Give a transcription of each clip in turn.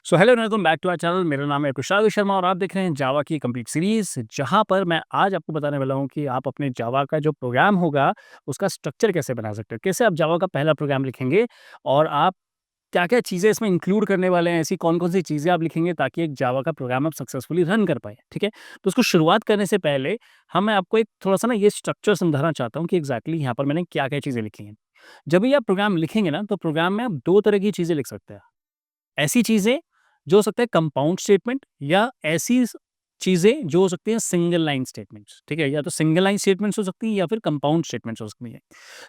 So hello welcome back to our channel. मेरा नाम है कुशाल शर्मा और आप देख रहे हैं जावा की कंप्लीट सीरीज, जहां पर मैं आज आपको बताने वाला हूं कि आप अपने जावा का जो प्रोग्राम होगा उसका स्ट्रक्चर कैसे बना सकते हो, कैसे आप जावा का पहला प्रोग्राम लिखेंगे और आप क्या-क्या चीज़ें इसमें इंक्लूड करने वाले हैं, ऐसी कौन-कौन सी चीज़ें आप लिखेंगे ताकि एक जावा का प्रोग्राम आप सक्सेसफुली रन कर पाएँ, ठीक है? तो उसको शुरुआत करने से पहले मैं आपको एक थोड़ा-सा ना ये स्ट्रक्चर समझाना चाहता हूँ कि एग्ज़ैक्टली यहाँ पर मैंने क्या-क्या चीज़ें लिखी हैं। जब भी आप प्रोग्राम लिखेंगे ना, तो प्रोग्राम में आप 2 तरह की चीज़ें लिख सकते हैं। ऐसी चीज़ें जो हो सकता है कंपाउंड स्टेटमेंट या ऐसी चीज़ें जो हो सकती हैं सिंगल लाइन स्टेटमेंट्स, ठीक है? या तो सिंगल लाइन स्टेटमेंट्स हो सकती हैं या फिर कंपाउंड स्टेटमेंट्स हो सकती हैं।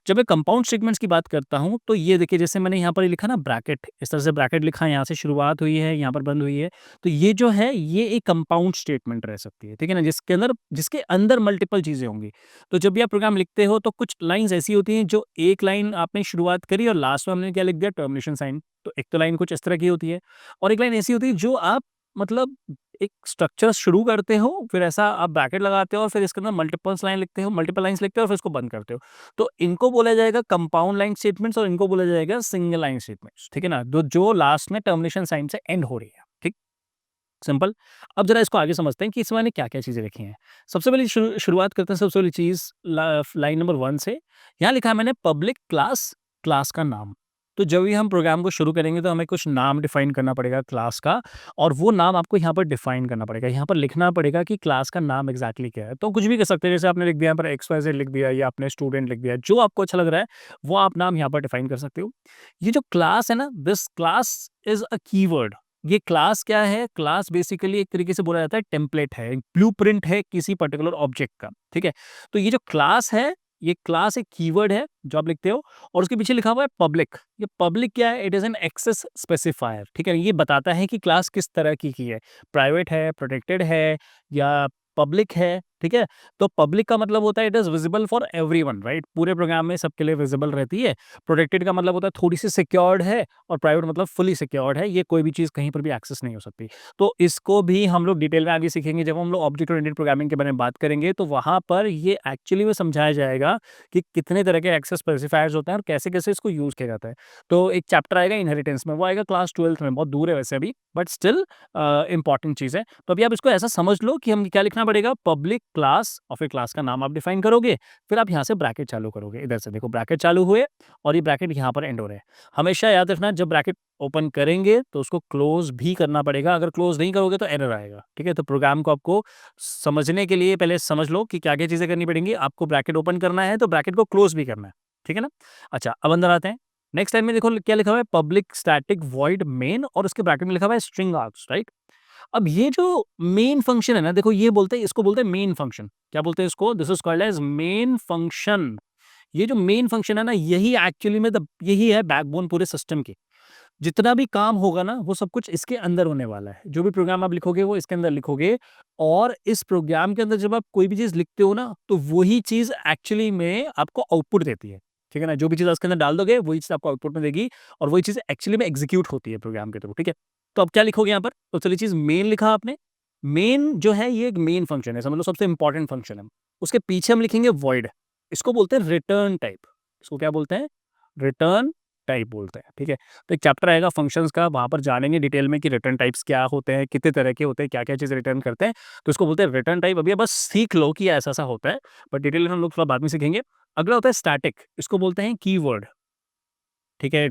जब मैं कंपाउंड स्टेटमेंट्स की बात करता हूँ, तो ये देखिए जैसे मैंने यहाँ पर ये लिखा ना ब्रैकेट, इस तरह से ब्रैकेट लिखा, यहाँ से शुरुआत हुई है, यहाँ पर बंद हुई है। तो ये जो है ये एक कंपाउंड स्टेटमेंट रह सकती है, ठीक है ना? जिसके अंदर मल्टीपल चीज़ें होंगी। तो जब भी आप प्रोग्राम लिखते हो तो कुछ लाइन्स ऐसी होती हैं जो एक लाइन आपने शुरुआत करी और लास्ट में हमने क्या लिख दिया, टर्मिनेशन साइन। तो एक तो लाइन कुछ इस तरह की होती है और एक लाइन ऐसी होती है जो आप मतलब एक स्ट्रक्चर शुरू करते हो, फिर ऐसा आप ब्रैकेट लगाते हो और फिर इसके अंदर मल्टीपल लाइन्स लिखते हो और फिर इसको बंद करते हो। तो इनको बोला जाएगा कंपाउंड लाइन स्टेटमेंट्स और इनको बोला जाएगा सिंगल लाइन स्टेटमेंट्स, ठीक है ना? जो लास्ट में टर्मिनेशन साइन से एंड हो रही है, ठीक? सिंपल। अब जरा इसको आगे समझते हैं कि इसमें मैंने क्या-क्या चीज़ें लिखी हैं। सबसे पहली शुरुआत करते हैं, सबसे पहली चीज़ लाइन नंबर 1 से। यहाँ लिखा है मैंने पब्लिक क्लास, क्लास का नाम। तो जब भी हम प्रोग्राम को शुरू करेंगे तो हमें कुछ नाम डिफाइन करना पड़ेगा क्लास का और वो नाम आपको यहाँ पर डिफाइन करना पड़ेगा। यहाँ पर लिखना पड़ेगा कि क्लास का नाम एग्ज़ैक्टली क्या है। तो कुछ भी कर सकते हैं, जैसे आपने लिख दिया यहाँ पर XYZ लिख दिया या आपने स्टूडेंट लिख दिया, जो आपको अच्छा लग रहा है वो आप नाम यहाँ पर डिफाइन कर सकते हो। ये जो क्लास है ना, this class is a keyword. ये क्लास क्या है? क्लास बेसिकली एक तरीके से बोला जाता है टेम्पलेट है, एक ब्लूप्रिंट है किसी पर्टिकुलर ऑब्जेक्ट का, ठीक है? तो ये जो क्लास है, ये क्लास एक कीवर्ड है जो आप लिखते हो और उसके पीछे लिखा हुआ है पब्लिक। ये पब्लिक क्या है? It is an access specifier, ठीक है? ये बताता है कि क्लास किस तरह की है, प्राइवेट है, प्रोटेक्टेड है या पब्लिक है, ठीक है? तो पब्लिक का मतलब होता है it is visible for everyone, right? पूरे प्रोग्राम में सबके लिए विजिबल रहती है। प्रोटेक्टेड का मतलब होता है थोड़ी-सी सिक्योर्ड है और प्राइवेट मतलब फुली सिक्योर्ड है, ये कोई भी चीज़ कहीं पर भी एक्सेस नहीं हो सकती। तो इसको भी हम लोग डिटेल में आगे सीखेंगे, जब हम लोग ऑब्जेक्ट ओरिएंटेड प्रोग्रामिंग के बारे में बात करेंगे, तो वहाँ पर ये एक्चुअली में समझाया जाएगा कि कितने तरह के एक्सेस स्पेसिफायर्स होते हैं और कैसे-कैसे इसको यूज़ किया जाता है। तो एक चैप्टर आएगा इनहेरिटेंस में, वो आएगा क्लास 12th में, बहुत दूर है वैसे अभी, बट स्टिल इम्पोर्टेंट चीज़ है। तो अभी आप इसको ऐसा समझ लो कि हम क्या लिखना पड़ेगा, पब्लिक क्लास और फिर क्लास का नाम आप डिफाइन करोगे, फिर आप यहाँ से ब्रैकेट चालू करोगे। इधर से देखो ब्रैकेट चालू हुए और ये ब्रैकेट यहाँ पर एंड हो रहे हैं। हमेशा याद रखना, जब ब्रैकेट ओपन करेंगे तो उसको क्लोज भी करना पड़ेगा, अगर क्लोज नहीं करोगे तो एरर आएगा, ठीक है? तो प्रोग्राम को आपको समझने के लिए पहले समझ लो कि क्या-क्या चीज़ें करनी पड़ेंगी। आपको ब्रैकेट ओपन करना है तो ब्रैकेट को क्लोज भी करना है, ठीक है ना? अच्छा, अब अंदर आते हैं। नेक्स्ट लाइन में देखो क्या लिखा हुआ है, पब्लिक स्टैटिक वॉइड मेन और उसके ब्रैकेट में लिखा हुआ है स्ट्रिंग आर्ग्स, राइट? अब ये जो मेन फंक्शन है ना, देखो ये बोलते हैं, इसको बोलते हैं मेन फंक्शन। क्या बोलते हैं इसको? This is called as main function. ये जो मेन फंक्शन है ना, यही एक्चुअली में यही है बैकबोन पूरे सिस्टम की। जितना भी काम होगा ना, वो सब कुछ इसके अंदर होने वाला है। जो भी प्रोग्राम आप लिखोगे, वो इसके अंदर लिखोगे और इस प्रोग्राम के अंदर जब आप कोई भी चीज़ लिखते हो ना, तो वही चीज़ एक्चुअली में आपको आउटपुट देती है। ठीक है ना? जो भी चीज़ आप इसके अंदर डाल दोगे, वही चीज़ आपको आउटपुट में देगी और वही चीज़ एक्चुअली में एग्ज़ीक्यूट होती है प्रोग्राम के थ्रू, ठीक है? तो अब क्या लिखोगे यहाँ पर? तो चलिए चीज़ मेन लिखा आपने। मेन जो है ये एक मेन फंक्शन है, समझ लो सबसे इंपॉर्टेंट फंक्शन है। उसके पीछे हम लिखेंगे वॉइड। इसको बोलते हैं रिटर्न टाइप। इसको क्या बोलते हैं? रिटर्न टाइप बोलते हैं, ठीक है? तो एक चैप्टर आएगा फंक्शंस का, वहाँ पर जानेंगे डिटेल में कि रिटर्न टाइप्स क्या होते हैं, कितने तरह के होते हैं, क्या-क्या चीज़ रिटर्न करते हैं। तो इसको बोलते हैं रिटर्न टाइप। अभी आप बस सीख लो कि ऐसा-ऐसा होता है, बट डिटेल में हम लोग थोड़ा बाद में सीखेंगे। अगला होता है स्टैटिक, इसको बोलते हैं कीवर्ड। ठीक है?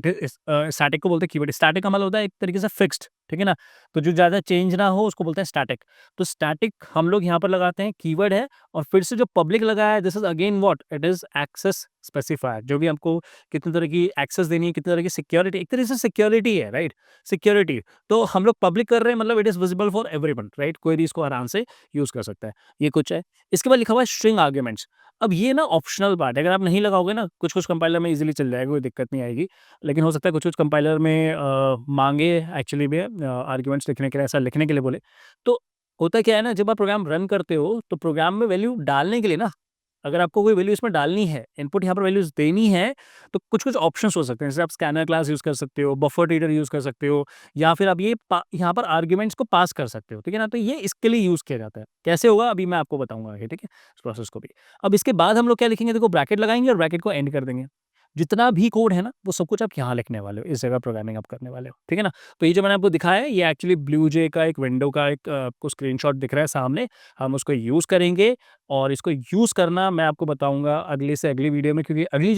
स्टैटिक को बोलते हैं कीवर्ड। स्टैटिक का मतलब होता है एक तरीके से फिक्स्ड, ठीक है ना? तो जो ज़्यादा चेंज ना हो उसको बोलते हैं स्टैटिक। तो स्टैटिक हम लोग यहाँ पर लगाते हैं, कीवर्ड है और फिर से जो पब्लिक लगा है, this is again what? It is access specifier. जो भी आपको कितनी तरह की एक्सेस देनी है, कितनी तरह की सिक्योरिटी, एक तरीके से सिक्योरिटी है, राइट? सिक्योरिटी। तो हम लोग पब्लिक कर रहे हैं मतलब it is visible for everyone, right? कोई भी इसको आराम से यूज़ कर सकता है। ये कुछ है। इसके बाद लिखा हुआ है स्ट्रिंग आर्ग्यूमेंट्स। अब ये ना ऑप्शनल पार्ट है, अगर आप नहीं लगाओगे ना, कुछ-कुछ कंपाइलर में ईज़िली चल जाएगा, कोई दिक्कत नहीं आएगी। लेकिन हो सकता है कुछ-कुछ कंपाइलर में माँगे एक्चुअली में आर्ग्यूमेंट्स लिखने के लिए, ऐसा लिखने के लिए बोले। तो होता क्या है ना, जब आप प्रोग्राम रन करते हो, तो प्रोग्राम में वैल्यू डालने के लिए ना, अगर आपको कोई वैल्यू इसमें डालनी है, इनपुट यहाँ पर वैल्यूज़ देनी है, तो कुछ-कुछ ऑप्शंस हो सकते हैं। जैसे आप स्कैनर क्लास यूज़ कर सकते हो, बफर रीडर यूज़ कर सकते हो या फिर आप ये यहाँ पर आर्ग्यूमेंट्स को पास कर सकते हो, ठीक है ना? तो ये इसके लिए यूज़ किया जाता है। कैसे होगा अभी मैं आपको बताऊँगा आगे, ठीक है? इस प्रोसेस को भी। अब इसके बाद हम लोग क्या लिखेंगे, देखो ब्रैकेट लगाएँगे और ब्रैकेट को एंड कर देंगे। जितना भी कोड है ना, वो सब कुछ आप यहाँ लिखने वाले हो, इस जगह प्रोग्रामिंग आप करने वाले हो, ठीक है ना? तो ये जो मैंने आपको दिखाया है, ये एक्चुअली ब्लूजे का एक विंडो का एक आपको स्क्रीनशॉट दिख रहा है सामने, हम उसको यूज़ करेंगे और इसको यूज़ करना मैं आपको बताऊँगा अगली से अगली वीडियो में, क्योंकि अगली